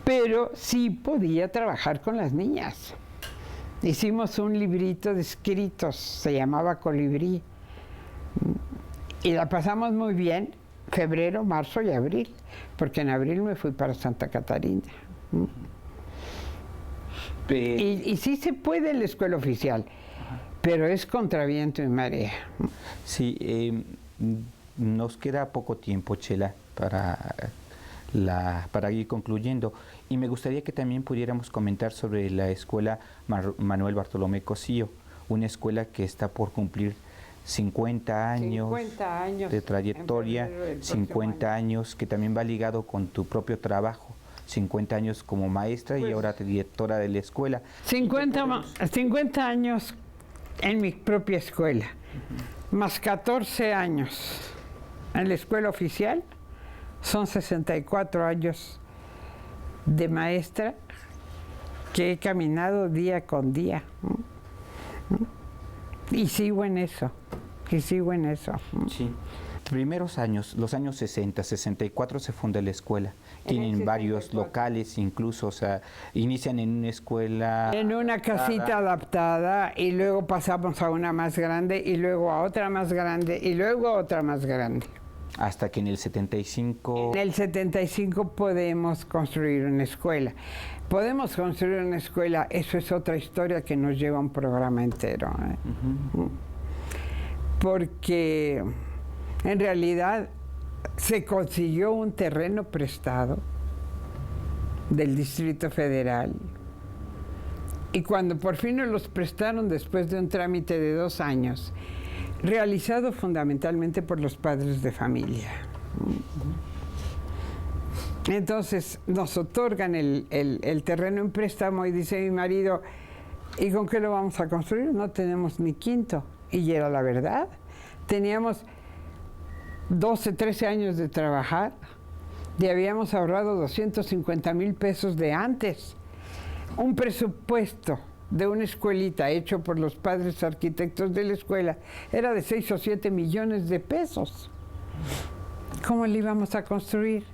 Pero sí podía trabajar con las niñas. Hicimos un librito de escritos, se llamaba Colibrí, y la pasamos muy bien, febrero, marzo y abril, porque en abril me fui para Santa Catarina. Y sí se puede en la escuela oficial, pero es contra viento y marea. Sí, nos queda poco tiempo, Chela, para ir concluyendo. Y me gustaría que también pudiéramos comentar sobre la escuela Manuel Bartolomé Cosío, una escuela que está por cumplir 50 años de trayectoria, 50 años que también va ligado con tu propio trabajo, 50 años como maestra y ahora directora de la escuela. 50 años en mi propia escuela, más 14 años en la escuela oficial, son 64 años de maestra que he caminado día con día. Y sigo en eso, Sí. Primeros años, los años 60, 64 se funda la escuela. Tienen varios locales incluso, o sea, inician en una escuela... En una casita adaptada y luego pasamos a una más grande y luego a otra más grande y luego a otra más grande. Hasta que en el 75... En el 75 podemos construir una escuela. Podemos construir una escuela, eso es otra historia que nos lleva un programa entero. Porque en realidad se consiguió un terreno prestado del Distrito Federal. Y cuando por fin nos los prestaron después de un trámite de 2 años, realizado fundamentalmente por los padres de familia. Entonces nos otorgan el terreno en préstamo y dice mi marido, ¿y con qué lo vamos a construir? No tenemos ni quinto. Y era la verdad. Teníamos 12, 13 años de trabajar y habíamos ahorrado 250,000 pesos de antes. Un presupuesto de una escuelita hecho por los padres arquitectos de la escuela era de 6 o 7 millones de pesos. ¿Cómo le íbamos a construir?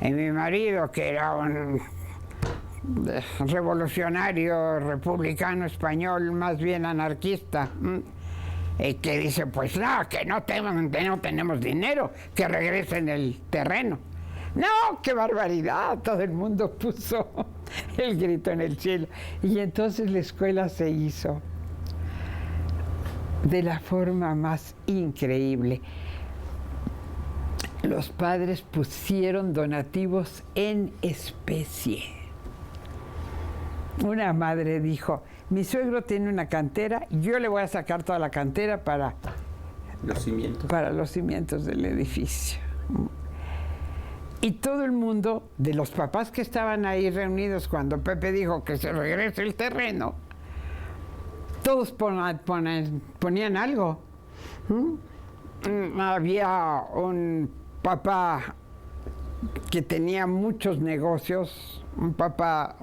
Y mi marido, que era un revolucionario republicano español, más bien anarquista, que dice, pues no, que no tenemos dinero, que regresen el terreno. ¡No, qué barbaridad! Todo el mundo puso el grito en el cielo. Y entonces la escuela se hizo de la forma más increíble. los padres pusieron donativos en especie. Una madre dijo, mi suegro tiene una cantera, yo le voy a sacar toda la cantera para los cimientos del edificio. Y todo el mundo, de los papás que estaban ahí reunidos cuando Pepe dijo que se regrese el terreno, todos ponían algo. Había un papá que tenía muchos negocios, un papá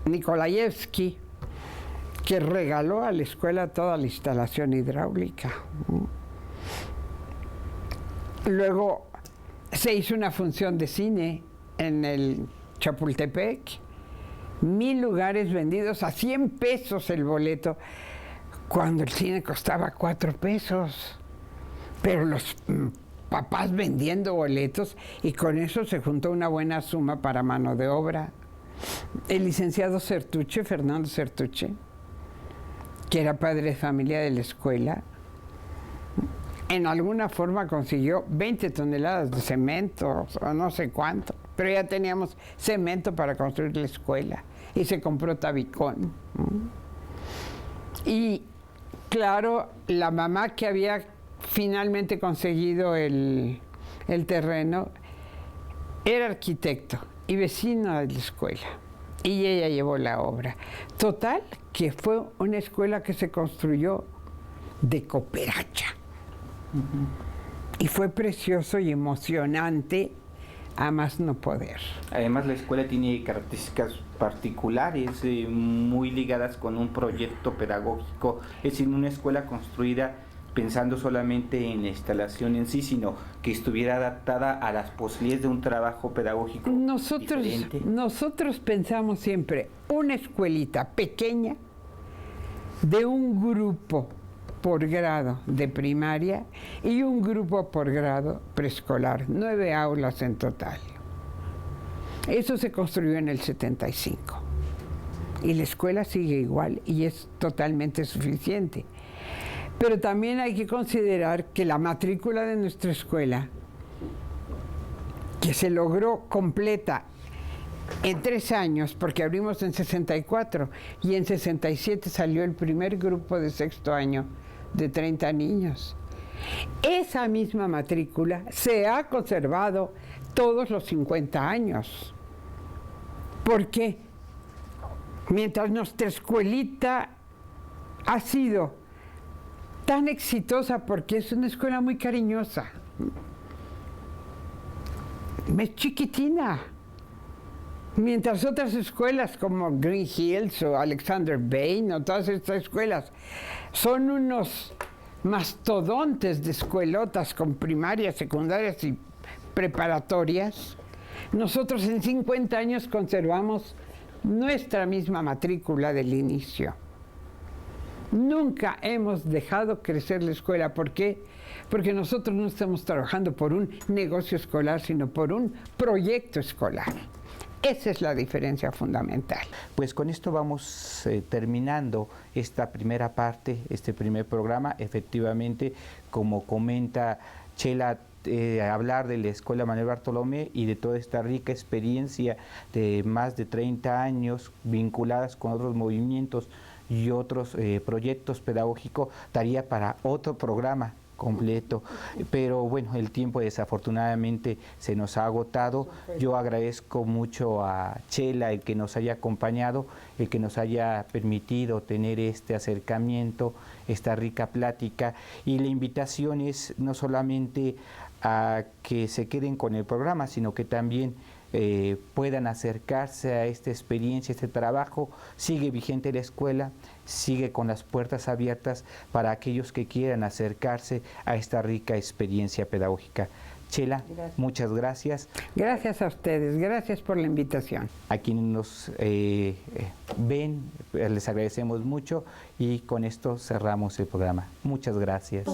Nikolaevsky, que regaló a la escuela toda la instalación hidráulica. Luego se hizo una función de cine en el Chapultepec, 1000 lugares vendidos a 100 pesos el boleto, cuando el cine costaba 4 pesos. Pero los papás vendiendo boletos, y con eso se juntó una buena suma para mano de obra. El licenciado Certuche, Fernando Certuche, que era padre de familia de la escuela, en alguna forma consiguió 20 toneladas de cemento, o no sé cuánto, pero ya teníamos cemento para construir la escuela, y se compró tabicón. Y claro, la mamá que había finalmente conseguido el terreno era arquitecto y vecino de la escuela, y ella llevó la obra. Total, que fue una escuela que se construyó de cooperacha. Y fue precioso y emocionante a más no poder. Además, la escuela tiene características particulares, muy ligadas con un proyecto pedagógico. Es decir, una escuela construida pensando solamente en la instalación en sí, sino que estuviera adaptada a las posibilidades de un trabajo pedagógico diferente. Nosotros pensamos siempre una escuelita pequeña de un grupo por grado de primaria y un grupo por grado preescolar, 9 aulas en total. Eso se construyó en el 75 y la escuela sigue igual y es totalmente suficiente. Pero también hay que considerar que la matrícula de nuestra escuela, que se logró completa en 3 años, porque abrimos en 64 y en 67 salió el primer grupo de 6º año de 30 niños. Esa misma matrícula se ha conservado todos los 50 años. ¿Por qué? Mientras nuestra escuelita ha sido tan exitosa, porque es una escuela muy cariñosa, es chiquitina, mientras otras escuelas como Green Hills o Alexander Bain o todas estas escuelas son unos mastodontes de escuelotas con primarias, secundarias y preparatorias, nosotros en 50 años conservamos nuestra misma matrícula del inicio. Nunca hemos dejado crecer la escuela. ¿Por qué? Porque nosotros no estamos trabajando por un negocio escolar, sino por un proyecto escolar. Esa es la diferencia fundamental. Pues con esto vamos terminando esta primera parte, este primer programa. Efectivamente, como comenta Chela, hablar de la Escuela Manuel Bartolomé y de toda esta rica experiencia de más de 30 años vinculadas con otros movimientos y otros proyectos pedagógicos, daría para otro programa completo, pero bueno, el tiempo desafortunadamente se nos ha agotado. Yo agradezco mucho a Chela el que nos haya acompañado, el que nos haya permitido tener este acercamiento, esta rica plática, y la invitación es no solamente a que se queden con el programa, sino que también puedan acercarse a esta experiencia, este trabajo. Sigue vigente la escuela, sigue con las puertas abiertas para aquellos que quieran acercarse a esta rica experiencia pedagógica. Chela, gracias. Muchas gracias. Gracias a ustedes, gracias por la invitación. A quienes nos ven, les agradecemos mucho y con esto cerramos el programa. Muchas gracias.